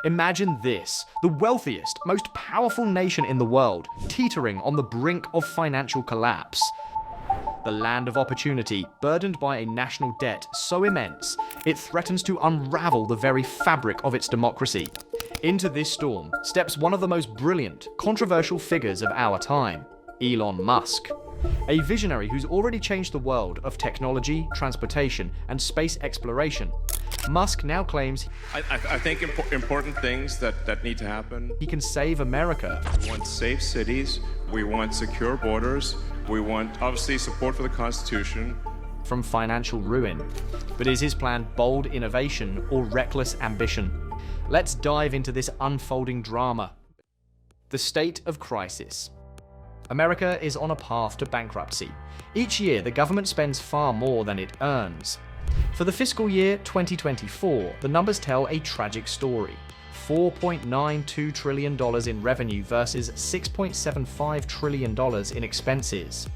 Imagine this, the wealthiest, most powerful nation in the world, teetering on the brink of financial collapse. The land of opportunity, burdened by a national debt so immense, it threatens to unravel the very fabric of its democracy. Into this storm steps one of the most brilliant, controversial figures of our time, Elon Musk. A visionary who's already changed the world of technology, transportation, and space exploration. Musk now claims I think important things that need to happen. He can save America. We want safe cities, we want secure borders, we want, obviously, support for the Constitution. From financial ruin. But is his plan bold innovation or reckless ambition? Let's dive into this unfolding drama. The state of crisis. America is on a path to bankruptcy. Each year, the government spends far more than it earns. For the fiscal year 2024, the numbers tell a tragic story. $4.92 trillion in revenue versus $6.75 trillion in expenses.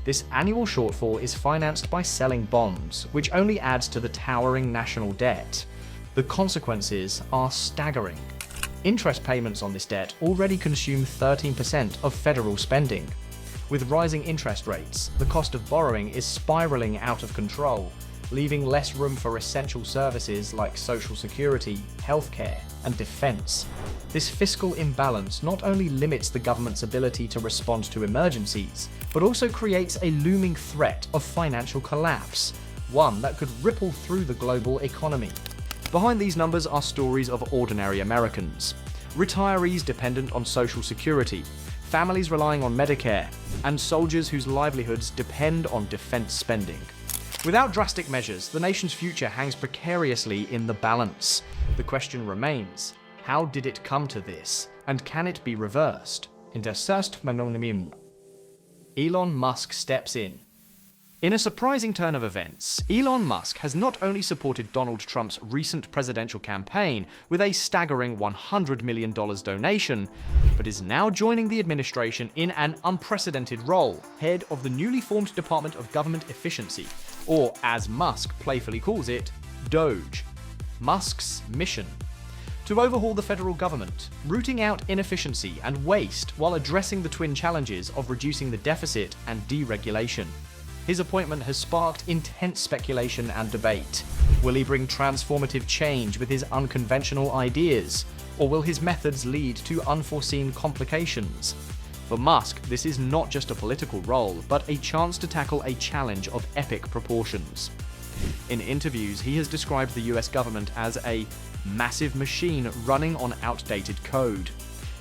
This annual shortfall is financed by selling bonds, which only adds to the towering national debt. The consequences are staggering. Interest payments on this debt already consume 13% of federal spending. With rising interest rates, the cost of borrowing is spiraling out of control, leaving less room for essential services like Social Security, healthcare, and defense. This fiscal imbalance not only limits the government's ability to respond to emergencies, but also creates a looming threat of financial collapse, one that could ripple through the global economy. Behind these numbers are stories of ordinary Americans, retirees dependent on Social Security, families relying on Medicare, and soldiers whose livelihoods depend on defense spending. Without drastic measures, the nation's future hangs precariously in the balance. The question remains, how did it come to this, and can it be reversed? Elon Musk steps in. In a surprising turn of events, Elon Musk has not only supported Donald Trump's recent presidential campaign with a staggering $100 million donation, but is now joining the administration in an unprecedented role, head of the newly formed Department of Government Efficiency, or as Musk playfully calls it, DOGE. Musk's mission: to overhaul the federal government, rooting out inefficiency and waste while addressing the twin challenges of reducing the deficit and deregulation. His appointment has sparked intense speculation and debate. Will he bring transformative change with his unconventional ideas, or will his methods lead to unforeseen complications? For Musk, this is not just a political role, but a chance to tackle a challenge of epic proportions. In interviews, he has described the US government as a massive machine running on outdated code.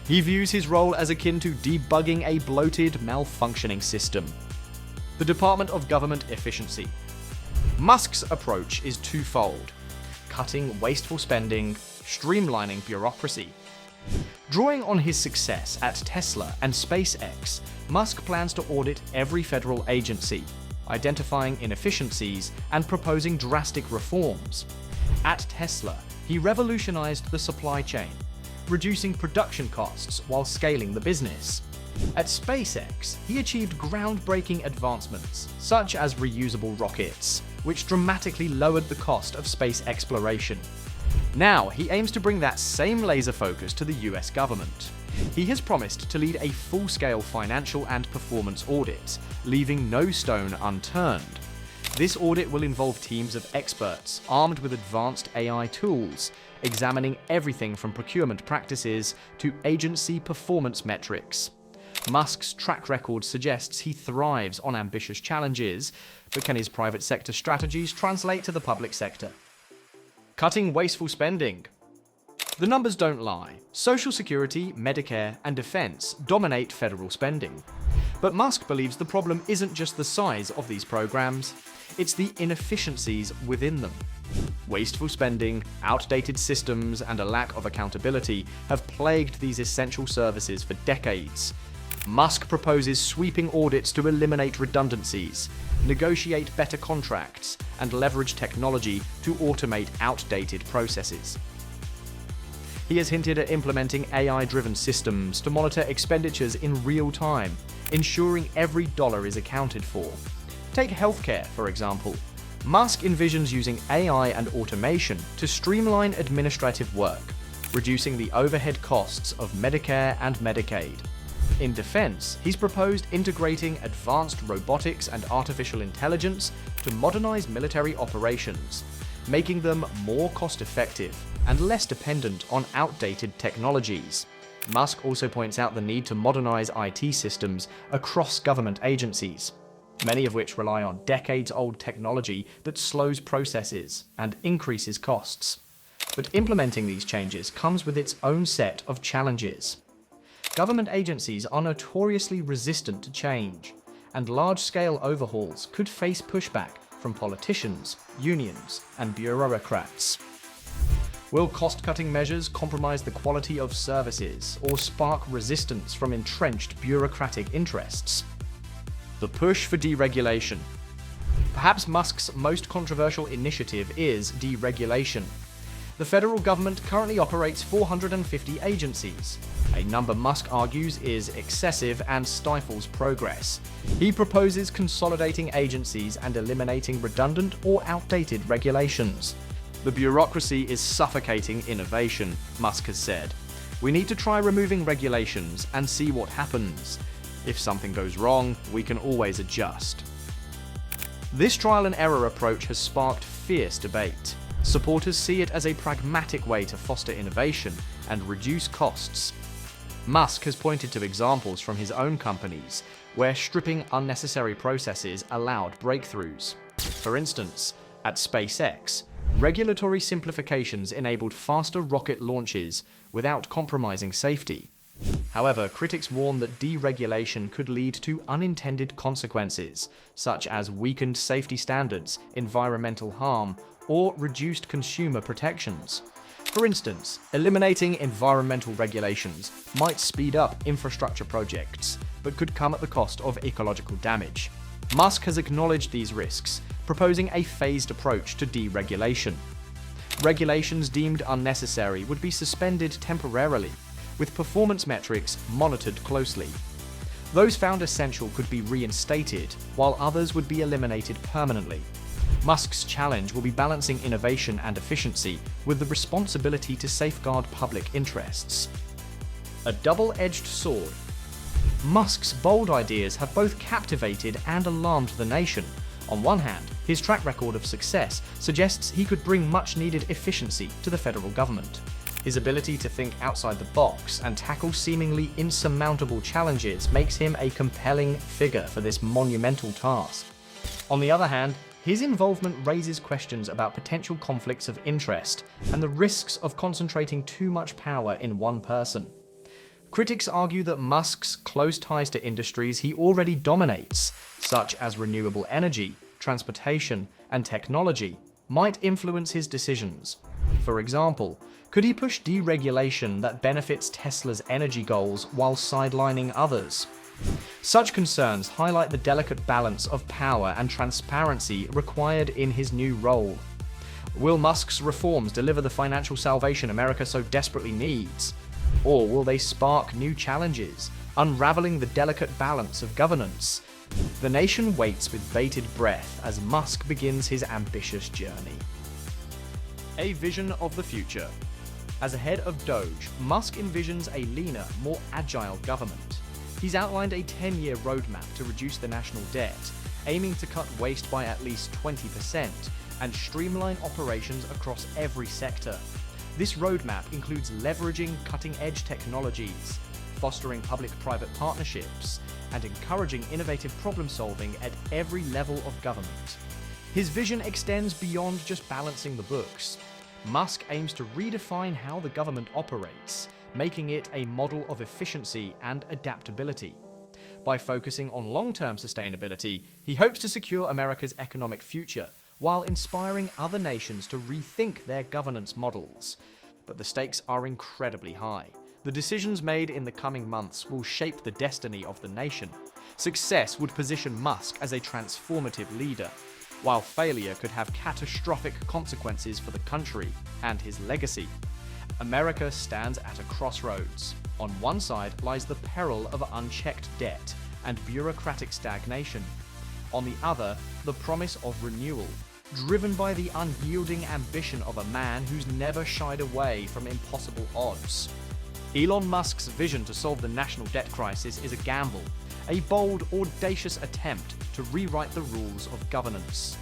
He views his role as akin to debugging a bloated, malfunctioning system. The Department of Government Efficiency. Musk's approach is twofold: cutting wasteful spending, streamlining bureaucracy. Drawing on his success at Tesla and SpaceX, Musk plans to audit every federal agency, identifying inefficiencies and proposing drastic reforms. At Tesla, he revolutionized the supply chain, reducing production costs while scaling the business. At SpaceX, he achieved groundbreaking advancements, such as reusable rockets, which dramatically lowered the cost of space exploration. Now, he aims to bring that same laser focus to the US government. He has promised to lead a full-scale financial and performance audit, leaving no stone unturned. This audit will involve teams of experts armed with advanced AI tools, examining everything from procurement practices to agency performance metrics. Musk's track record suggests he thrives on ambitious challenges, but can his private sector strategies translate to the public sector? Cutting wasteful spending. The numbers don't lie. Social Security, Medicare, and defense dominate federal spending. But Musk believes the problem isn't just the size of these programs, it's the inefficiencies within them. Wasteful spending, outdated systems, and a lack of accountability have plagued these essential services for decades. Musk proposes sweeping audits to eliminate redundancies, negotiate better contracts, and leverage technology to automate outdated processes. He has hinted at implementing AI-driven systems to monitor expenditures in real time, ensuring every dollar is accounted for. Take healthcare, for example. Musk envisions using AI and automation to streamline administrative work, reducing the overhead costs of Medicare and Medicaid. In defense, he's proposed integrating advanced robotics and artificial intelligence to modernize military operations, making them more cost-effective and less dependent on outdated technologies. Musk also points out the need to modernize IT systems across government agencies, many of which rely on decades-old technology that slows processes and increases costs. But implementing these changes comes with its own set of challenges. Government agencies are notoriously resistant to change, and large-scale overhauls could face pushback from politicians, unions, and bureaucrats. Will cost-cutting measures compromise the quality of services or spark resistance from entrenched bureaucratic interests? The push for deregulation. Perhaps Musk's most controversial initiative is deregulation. The federal government currently operates 450 agencies, a number Musk argues is excessive and stifles progress. He proposes consolidating agencies and eliminating redundant or outdated regulations. The bureaucracy is suffocating innovation, Musk has said. We need to try removing regulations and see what happens. If something goes wrong, we can always adjust. This trial and error approach has sparked fierce debate. Supporters see it as a pragmatic way to foster innovation and reduce costs. Musk has pointed to examples from his own companies where stripping unnecessary processes allowed breakthroughs. For instance, at SpaceX, regulatory simplifications enabled faster rocket launches without compromising safety. However, critics warn that deregulation could lead to unintended consequences, such as weakened safety standards, environmental harm, or reduced consumer protections. For instance, eliminating environmental regulations might speed up infrastructure projects, but could come at the cost of ecological damage. Musk has acknowledged these risks, proposing a phased approach to deregulation. Regulations deemed unnecessary would be suspended temporarily, with performance metrics monitored closely. Those found essential could be reinstated, while others would be eliminated permanently. Musk's challenge will be balancing innovation and efficiency with the responsibility to safeguard public interests. A double-edged sword. Musk's bold ideas have both captivated and alarmed the nation. On one hand, his track record of success suggests he could bring much-needed efficiency to the federal government. His ability to think outside the box and tackle seemingly insurmountable challenges makes him a compelling figure for this monumental task. On the other hand, his involvement raises questions about potential conflicts of interest and the risks of concentrating too much power in one person. Critics argue that Musk's close ties to industries he already dominates, such as renewable energy, transportation, and technology, might influence his decisions. For example, could he push deregulation that benefits Tesla's energy goals while sidelining others? Such concerns highlight the delicate balance of power and transparency required in his new role. Will Musk's reforms deliver the financial salvation America so desperately needs? Or will they spark new challenges, unraveling the delicate balance of governance? The nation waits with bated breath as Musk begins his ambitious journey. A vision of the future. As a head of DOGE, Musk envisions a leaner, more agile government. He's outlined a 10-year roadmap to reduce the national debt, aiming to cut waste by at least 20% and streamline operations across every sector. This roadmap includes leveraging cutting-edge technologies, fostering public-private partnerships, and encouraging innovative problem-solving at every level of government. His vision extends beyond just balancing the books. Musk aims to redefine how the government operates, making it a model of efficiency and adaptability. By focusing on long-term sustainability, he hopes to secure America's economic future while inspiring other nations to rethink their governance models. But the stakes are incredibly high. The decisions made in the coming months will shape the destiny of the nation. Success would position Musk as a transformative leader, while failure could have catastrophic consequences for the country and his legacy. America stands at a crossroads. On one side lies the peril of unchecked debt and bureaucratic stagnation. On the other, the promise of renewal, driven by the unyielding ambition of a man who's never shied away from impossible odds. Elon Musk's vision to solve the national debt crisis is a gamble, a bold, audacious attempt to rewrite the rules of governance.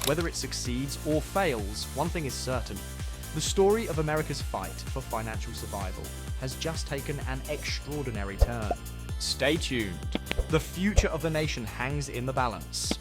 Whether it succeeds or fails, one thing is certain. The story of America's fight for financial survival has just taken an extraordinary turn. Stay tuned. The future of the nation hangs in the balance.